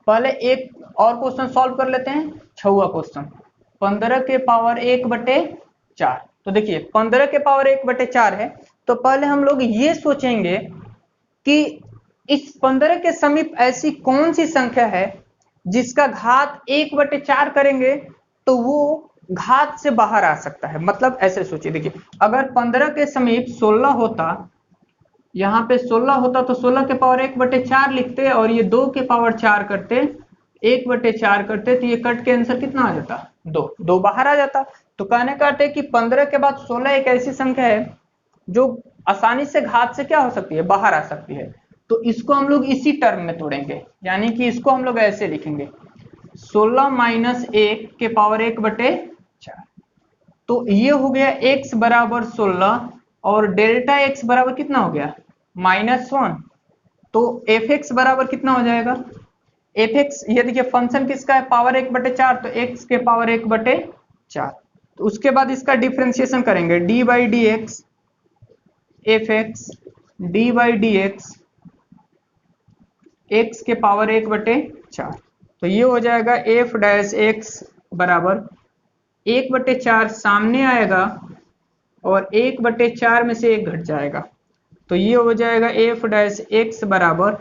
पहले एक और क्वेश्चन सॉल्व कर लेते हैं। 6वां क्वेश्चन 15 के पावर 1/4। तो देखिए 15 के पावर 1/4 है, तो पहले हम लोग ये सोचेंगे कि इस 15 के समीप ऐसी कौन सी संख्या है जिसका घात 1/4 करेंगे तो वो घात से बाहर आ सकता है। मतलब ऐसे सोचिए, देखिए अगर 15 के समीप 16 होता, यहाँ पे 16 होता तो 16 के पावर 1/4 लिखते और ये 2 के पावर 4 करते, 1/4 करते, तो ये कट के आंसर कितना आ जाता 2, 2 बाहर आ जाता। तो कहने का अर्थ है कि 15 के बाद 16 एक ऐसी संख्या है जो आसानी से घात से क्या हो सकती है, बाहर आ सकती है। तो इसको हम लोग इसी टर्म में तोड़ेंगे, यानी कि इसको हम लोग ऐसे लिखेंगे 16 माइनस 1 के पावर 1/4। तो ये हो गया x बराबर 16 और डेल्टा x बराबर कितना हो गया -1। तो एफ एक्स बराबर कितना हो जाएगा, एफ एक्स, ये देखिए फंक्शन किसका है पावर 1/4, तो x के पावर 1/4। तो उसके बाद इसका डिफरेंशिएशन करेंगे D by D X F x D by D x x के पावर 1/4। तो ये हो जाएगा एफ डैश एक्स बराबर 1/4 सामने आएगा और 1/4 में से 1 घट जाएगा, तो ये हो जाएगा एफ डैश एक्स बराबर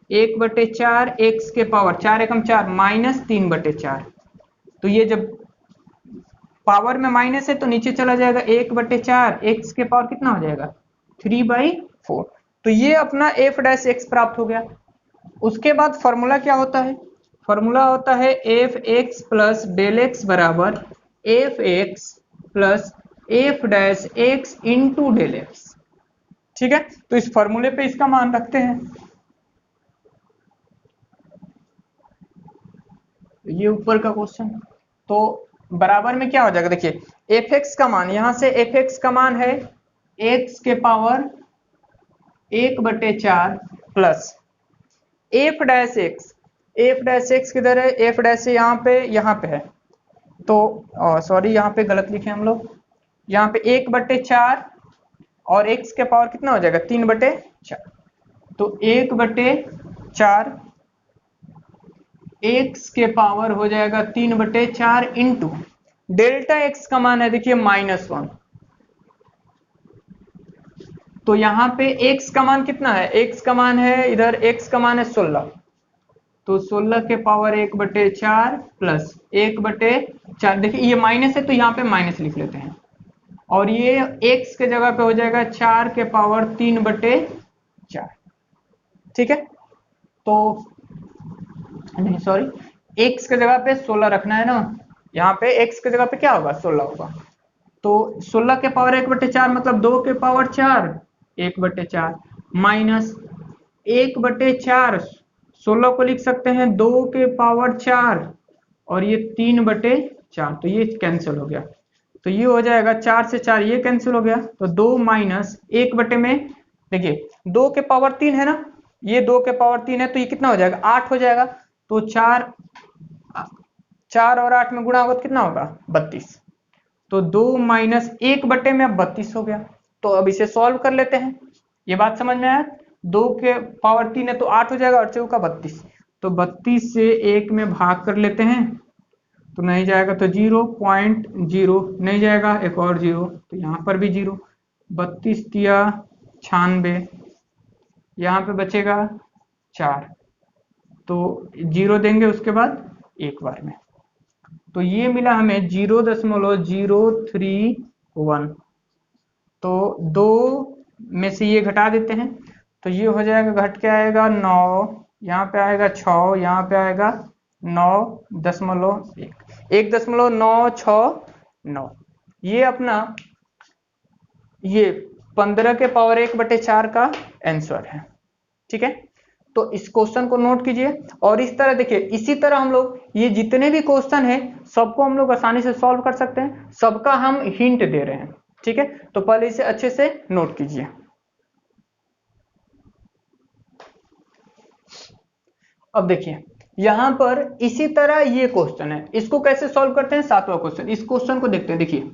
1/4 एक्स के पावर 4 एकम 4 माइनस 3/4। तो ये जब पावर में माइनस है तो नीचे चला जाएगा 1/4, एक्स के पावर कितना हो जाएगा 3/4। तो ये अपना एफ डैश एक्स प्राप्त हो गया। उसके बाद फॉर्मूला क्या होता है, फॉर्मूला होता है F x plus del X बराबर F x plus F dash X into del x. ठीक है, तो इस फॉर्मूले पे इसका मान रखते हैं। ये ऊपर का क्वेश्चन, तो बराबर में क्या हो जाएगा, देखिए एफ एक्स का मान, यहां से एफ एक्स का मान है एक्स के power 1/4 plus F dash x, F dash x किधर है, एफ डैश यहाँ पे है, तो सॉरी यहाँ पे गलत लिखे हम लोग, यहाँ पे 1/4 और x के पावर कितना हो जाएगा 3/4। तो 1/4 x के पावर हो जाएगा 3/4 इंटू डेल्टा x का मान है देखिए -1। तो यहाँ पे x का मान कितना है, x का मान है इधर, x का मान है 16, तो 16 के पावर 1/4 प्लस 1/4, देखिए ये माइनस है तो यहाँ पे माइनस लिख लेते हैं, और ये x के जगह पे हो जाएगा 4 के पावर 3/4। ठीक है, तो नहीं सॉरी, x के जगह पे 16 रखना है ना, यहाँ पे x की जगह पे क्या होगा 16 होगा। तो 16 के पावर 1/4 मतलब 2 के पावर 4 1/4 माइनस 1/4 16 को लिख सकते हैं 2 के पावर 4 और ये 3/4 तो ये कैंसिल हो गया। तो ये हो जाएगा 4 से 4 ये कैंसिल हो गया तो 2 माइनस 1 बटे में देखिए 2 के पावर 3 है ना, ये 2 के पावर 3 है तो ये कितना हो जाएगा 8 हो जाएगा। तो 4 और 8 में गुणा होगा तो कितना होगा 32। तो 2 माइनस 1 बटे में अब 32 हो गया। तो अब इसे सॉल्व कर लेते हैं। ये बात समझ में आया, 2 के पावर 3 है तो 8 हो जाएगा और 4 का 32। तो 32 से 1 में भाग कर लेते हैं तो नहीं जाएगा तो 0.0 नहीं जाएगा, एक और 0 तो यहाँ पर भी 0। 32 दिया 96, यहाँ पे बचेगा 4 तो 0 देंगे उसके बाद एक बार में। तो ये मिला हमें 0.031। तो 2 में से ये घटा देते हैं तो ये हो जाएगा, घट के आएगा 9, यहाँ पे आएगा 6, यहाँ पे आएगा 9.1 1.969। ये अपना ये 15 के पावर 1/4 का आंसर है। ठीक है, तो इस क्वेश्चन को नोट कीजिए और इस तरह देखिए, इसी तरह हम लोग ये जितने भी क्वेश्चन है सबको हम लोग आसानी से सॉल्व कर सकते हैं, सबका हम हिंट दे रहे हैं। ठीक है, तो पहले इसे अच्छे से नोट कीजिए। अब देखिए यहां पर इसी तरह ये क्वेश्चन है, इसको कैसे सॉल्व करते हैं, 7वां क्वेश्चन। इस क्वेश्चन को देखते हैं। देखिए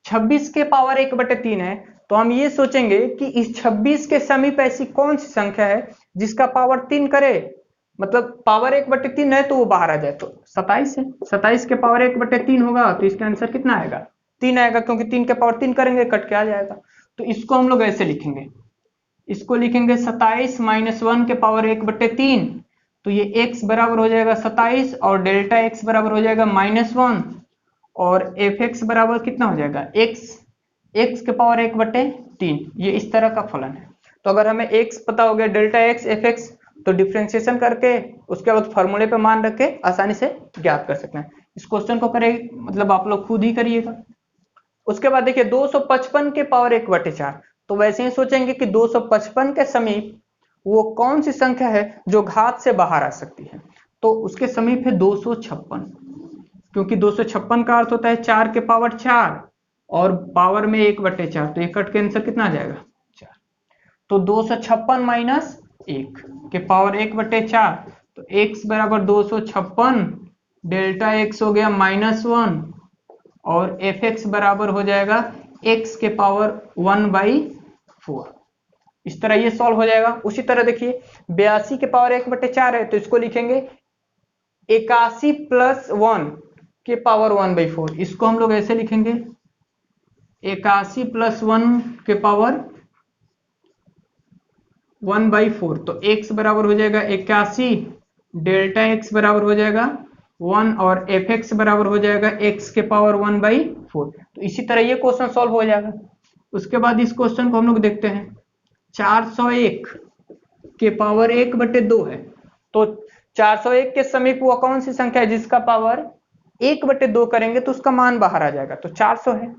26 के पावर 1/3 है तो हम ये सोचेंगे कि इस 26 के समीप ऐसी कौन सी संख्या है जिसका पावर 3 करे, मतलब पावर 1/3 है तो वो बाहर आ जाए। तो 27 है, 27 के पावर 1/3 होगा तो इसका आंसर कितना आएगा 3 आएगा, क्योंकि 3 के पावर 3 करेंगे कट के आ जाएगा। तो इसको हम लोग ऐसे लिखेंगे, इसको लिखेंगे 27 माइनस 1 के पावर 1/3। तो ये x बराबर हो जाएगा 27 और डेल्टा x बराबर हो जाएगा -1 और fx बराबर कितना हो जाएगा x के पावर 1/3। ये इस तरह का फलन है। तो अगर हमें x पता हो गया, डेल्टा x fx, तो डिफ्रेंशिएशन करके उसके बाद फॉर्मूले पे मान रख के आसानी से ज्ञात कर सकते हैं। इस क्वेश्चन को करें मतलब आप लोग खुद ही करिएगा। उसके बाद देखिए 255 के पावर 1/4, तो वैसे ही सोचेंगे कि 255 के समीप वो कौन सी संख्या है जो घात से बाहर आ सकती है। तो उसके समीप है 256, क्योंकि 256 का अर्थ होता है 4 के पावर 4 और पावर में 1/4, तो 1 कट के आंसर कितना आ जाएगा 4। तो 256 माइनस 1 के पावर 1/4, तो x बराबर 256, डेल्टा x हो गया -1 और fx बराबर हो जाएगा x के पावर 1/4। इस तरह ये सॉल्व हो जाएगा। उसी तरह देखिए 82 के पावर 1/4 है तो इसको लिखेंगे 81 प्लस 1 के पावर 1/4। इसको हम लोग ऐसे लिखेंगे 81 प्लस 1 के पावर 1/4। तो x बराबर हो जाएगा 81, डेल्टा x बराबर हो जाएगा 1 और fx बराबर हो जाएगा x के पावर 1/4। तो इसी तरह ये क्वेश्चन सॉल्व हो जाएगा। उसके बाद इस क्वेश्चन को हम लोग देखते हैं 401 के पावर 1/2 है। तो 401 के समीप वो कौन सी संख्या है जिसका पावर 1/2 करेंगे तो उसका मान बाहर आ जाएगा, तो 400 है।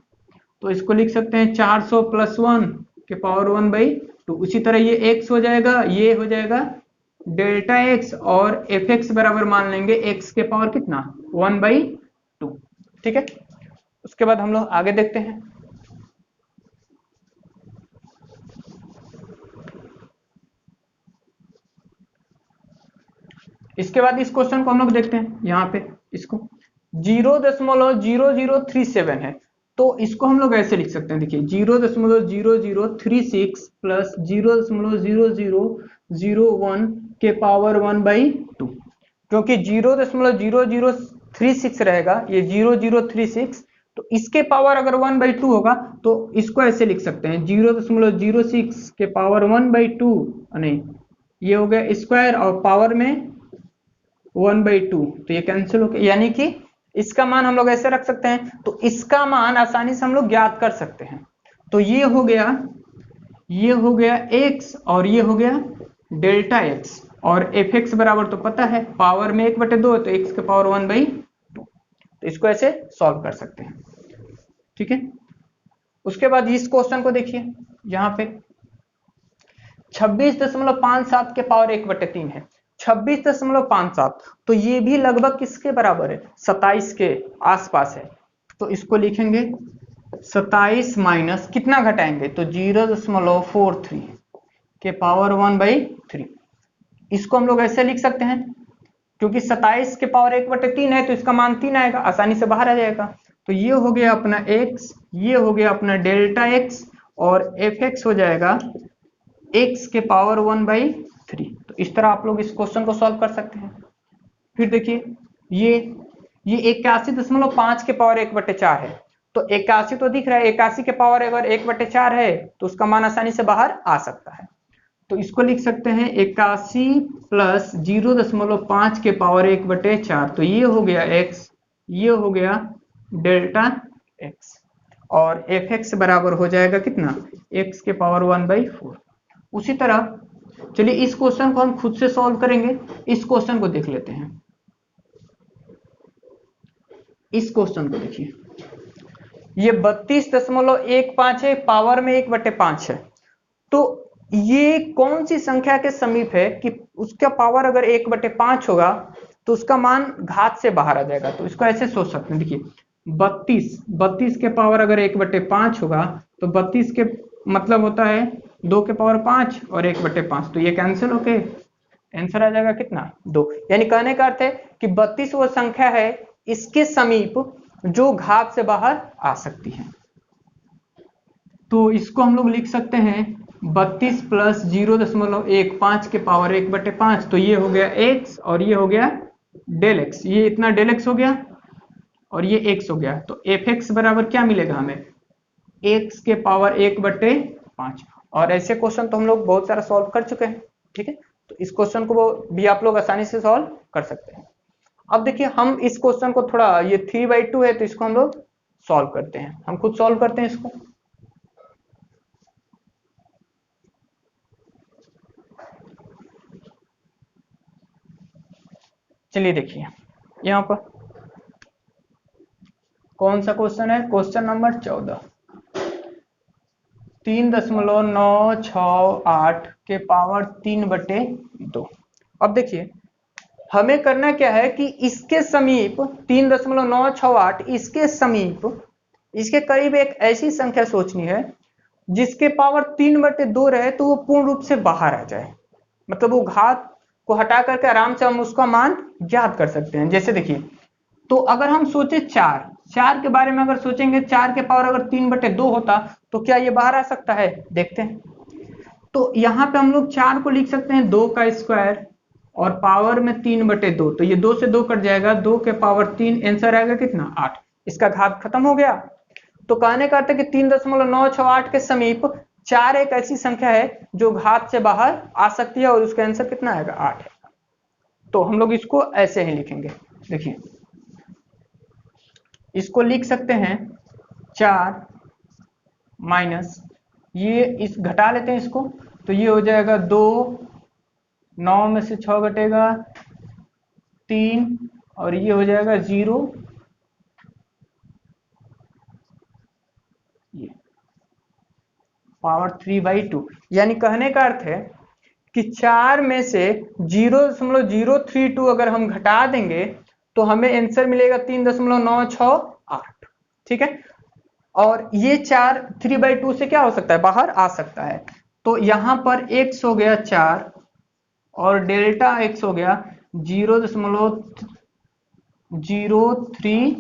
तो इसको लिख सकते हैं 400 प्लस 1 के पावर 1/2। उसी तरह ये x हो जाएगा, ये हो जाएगा डेल्टा x और fx बराबर मान लेंगे x के पावर कितना 1/2। ठीक है, उसके बाद हम लोग आगे देखते हैं। इसके बाद इस क्वेश्चन को हम लोग देखते हैं। यहाँ पे इसको 0.0037 है तो इसको हम लोग ऐसे लिख सकते हैं। देखिए 0.0036 प्लस 0.0001 के पावर 1/2, क्योंकि 0.0036 रहेगा, ये 0036, तो इसके पावर अगर 1/2 होगा तो इसको ऐसे लिख सकते हैं 0.06 के पावर 1/2, नहीं ये हो गया स्क्वायर और पावर में 1/2, तो ये कैंसिल हो गया। यानी कि इसका मान हम लोग ऐसे रख सकते हैं, तो इसका मान आसानी से हम लोग ज्ञात कर सकते हैं। तो ये हो गया x और ये हो गया डेल्टा x और fx बराबर तो पता है पावर में 1/2 है तो x के पावर 1/2। तो तो इसको ऐसे सॉल्व कर सकते हैं, ठीक है। उसके बाद इस क्वेश्चन को देखिए, यहाँ पे 26.57 के पावर 1/3 है। 26.57 तो ये भी लगभग किसके बराबर है, 27 के आसपास है। तो इसको लिखेंगे 27 माइनस कितना घटाएंगे, तो 0.43 के पावर 1/3। इसको हम लोग ऐसे लिख सकते हैं, क्योंकि 27 के पावर 1/3 है तो इसका मान 3 आएगा, आसानी से बाहर आ जाएगा। तो ये हो गया अपना x, ये हो गया अपना डेल्टा x, और fx हो जाएगा x के पावर 1/3। तो इस तरह आप लोग इस क्वेश्चन को सॉल्व कर सकते हैं। फिर देखिए ये 81.5 के पावर 1/4 है, तो 81 तो दिख रहा है, 81 के पावर अगर 1/4 है तो उसका मान आसानी से बाहर आ सकता है। तो इसको लिख सकते हैं 81 प्लस 0.5 के पावर 1/4। तो ये हो गया x, ये हो गया डेल्टा x, और fx बराबर हो जाएगा कितना, x के पावर 1/4। उसी तरह चलिए इस क्वेश्चन को हम खुद से सॉल्व करेंगे। इस क्वेश्चन को देख लेते हैं। इस क्वेश्चन को देखिए, ये 32.15 है, पावर में 1/5 है। तो ये कौन सी संख्या के समीप है कि उसका पावर अगर 1/5 होगा तो उसका मान घात से बाहर आ जाएगा। तो इसको ऐसे सोच सकते हैं, देखिए 32 के पावर अगर 1/5 होगा तो 32 के मतलब होता है 2 के पावर 5 और 1/5, तो ये कैंसिल होके आंसर आ जाएगा कितना, 2। यानी कहने का अर्थ है कि 32 वो संख्या है इसके समीप जो घात से बाहर आ सकती है। तो इसको हम लोग लिख सकते हैं 32 प्लस 0.15 के पावर 1/5। तो ये हो गया x और ये हो गया डेल x, ये इतना डेल x हो गया और ये x हो गया। तो fx बराबर क्या मिलेगा हमें, x के पावर 1/5। और ऐसे क्वेश्चन तो हम लोग बहुत सारा सॉल्व कर चुके हैं, ठीक है। तो इस क्वेश्चन को भी आप लोग आसानी से सॉल्व कर सकते हैं। अब देखिए हम इस क्वेश्चन को थोड़ा, ये 3/2 है तो इसको हम लोग सॉल्व करते हैं, हम खुद सॉल्व करते हैं इसको। चलिए देखिए यहाँ पर कौन सा क्वेश्चन है, क्वेश्चन नंबर 14। 3.968 के पावर 3/2। अब देखिए हमें करना क्या है कि इसके समीप 3.968 इसके समीप, इसके करीब एक ऐसी संख्या सोचनी है जिसके पावर 3/2 रहे तो वो पूर्ण रूप से बाहर आ जाए, मतलब वो घात को हटा करके आराम से हम उसका मान ज्ञात कर सकते हैं। जैसे देखिए, तो अगर हम सोचे 4 के बारे में, अगर सोचेंगे 4 के पावर अगर 3/2 होता तो क्या ये बाहर आ सकता है, देखते हैं। तो यहाँ पे हम लोग 4 को लिख सकते हैं 2 का स्क्वायर और पावर में 3/2। तो ये 2 से 2 कट जाएगा, 2 के पावर 3, आंसर आएगा कितना, 8। इसका घात खत्म हो गया। तो कहने का अर्थ है कि 3.968 के समीप 4 एक ऐसी संख्या है जो घात से बाहर आ सकती है और उसका आंसर कितना आएगा, 8 है। तो हम लोग इसको ऐसे ही लिखेंगे, देखिए इसको लिख सकते हैं 4 माइनस, ये इस घटा लेते हैं इसको, तो ये हो जाएगा 2, 9 में से 6 घटेगा 3 और ये हो जाएगा 0, ये पावर 3/2। यानी कहने का अर्थ है कि 4 में से 0.032 अगर हम घटा देंगे तो हमें आंसर मिलेगा 3.968, ठीक है। और ये 4 3/2 से क्या हो सकता है, बाहर आ सकता है। तो यहां पर x हो गया 4 और डेल्टा x हो गया 0.032,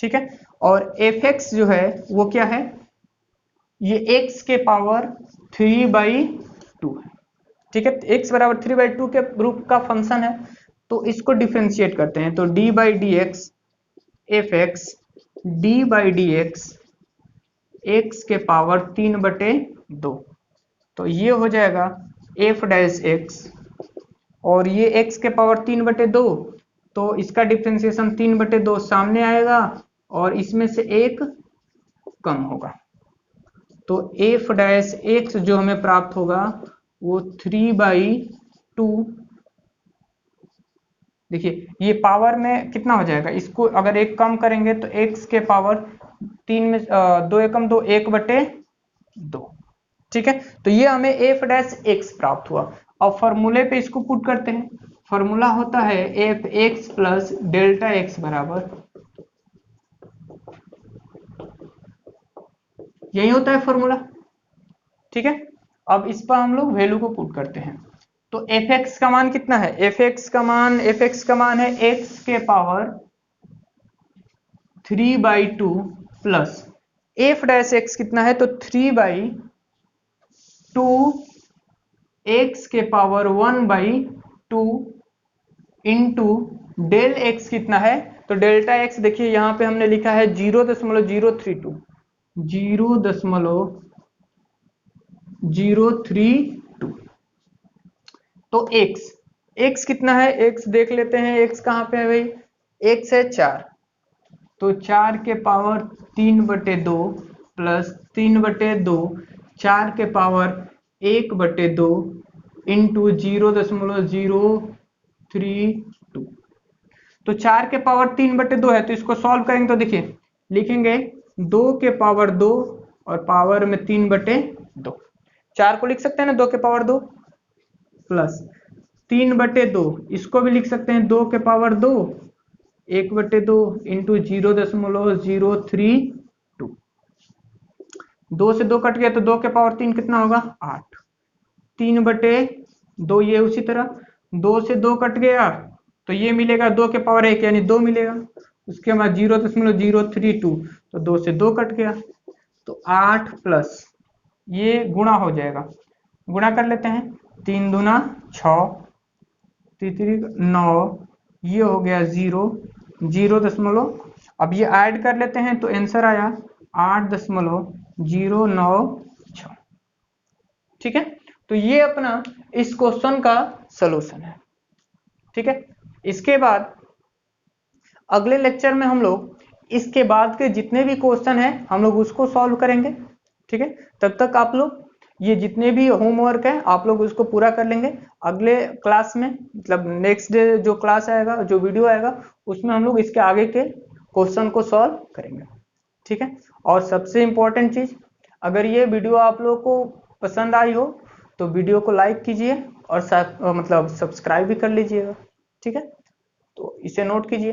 ठीक है। और fx जो है वो क्या है, ये x के पावर 3/2 है, ठीक है। x बराबर 3/2 के रूप का फंक्शन है, तो इसको डिफरेंशिएट करते हैं। तो d/dx fx d/dx x के पावर 3/2, तो ये हो जाएगा f'(x) और ये x के पावर 3/2, तो इसका डिफरेंशिएशन 3/2 सामने आएगा और इसमें से एक कम होगा। तो f'(x) जो हमें प्राप्त होगा वो 3/2 देखिए ये पावर में कितना हो जाएगा, इसको अगर एक कम करेंगे तो x के पावर 3 में 2 एकम 2, 1/2। ठीक है, तो ये हमें एफ डैश एक्स प्राप्त हुआ। अब फॉर्मूले पे इसको पुट करते हैं। फॉर्मूला होता है F x plus delta x बराबर, यही होता है फॉर्मूला। ठीक है, अब इस पर हम लोग वैल्यू को पुट करते हैं। तो एफ एक्स का मान कितना है, एफ एक्स का मान है एक्स के power 3/2 plus F dash x कितना है, तो 3/2 एक्स के पावर 1/2 इंटू डेल एक्स कितना है, तो डेल्टा एक्स देखिए यहां पे हमने लिखा है 0.032, 0.032। तो एक्स कितना है, एक्स देख लेते हैं, एक्स कहां पे है भाई, एक्स है 4, तो 4 के पावर 3/2 प्लस 3/2, 4 के पावर 1/2 इंटू 0.032। तो 4 के पावर 3/2 है, तो इसको सॉल्व करेंगे तो देखिए लिखेंगे 2 के पावर 2 और पावर में 3/2। 4 को लिख सकते हैं ना 2 के पावर 2 प्लस 3/2, इसको भी लिख सकते हैं 2 के पावर 2, 1/2 इंटू 0.032। 2 से 2 कट गया तो 2 के पावर 3 कितना होगा 8, 3/2, ये उसी तरह 2 से 2 कट गया तो ये मिलेगा 2 के पावर 1 यानी 2 मिलेगा। उसके बाद 0.032, तो 2 से 2 कट गया तो 8 प्लस ये गुणा हो जाएगा, गुणा कर लेते हैं, 3 दूना 6, 3 9, ये हो गया 0, अब ये ऐड कर लेते हैं तो आंसर आया 8.096। ठीक है, तो ये अपना इस क्वेश्चन का सलूशन है। ठीक है, इसके बाद अगले लेक्चर में हम लोग इसके बाद के जितने भी क्वेश्चन हैं हम लोग उसको सॉल्व करेंगे। ठीक है, तब तक आप लोग ये जितने भी होमवर्क है आप लोग उसको पूरा कर लेंगे। अगले क्लास में मतलब नेक्स्ट डे जो क्लास आएगा, जो वीडियो आएगा, उसमें हम लोग इसके आगे के क्वेश्चन को सॉल्व करेंगे। ठीक है, और सबसे इम्पोर्टेंट चीज, अगर ये वीडियो आप लोगों को पसंद आई हो तो वीडियो को लाइक कीजिए और मतलब सब्सक्राइब भी कर लीजिएगा। ठीक है, तो इसे नोट कीजिए।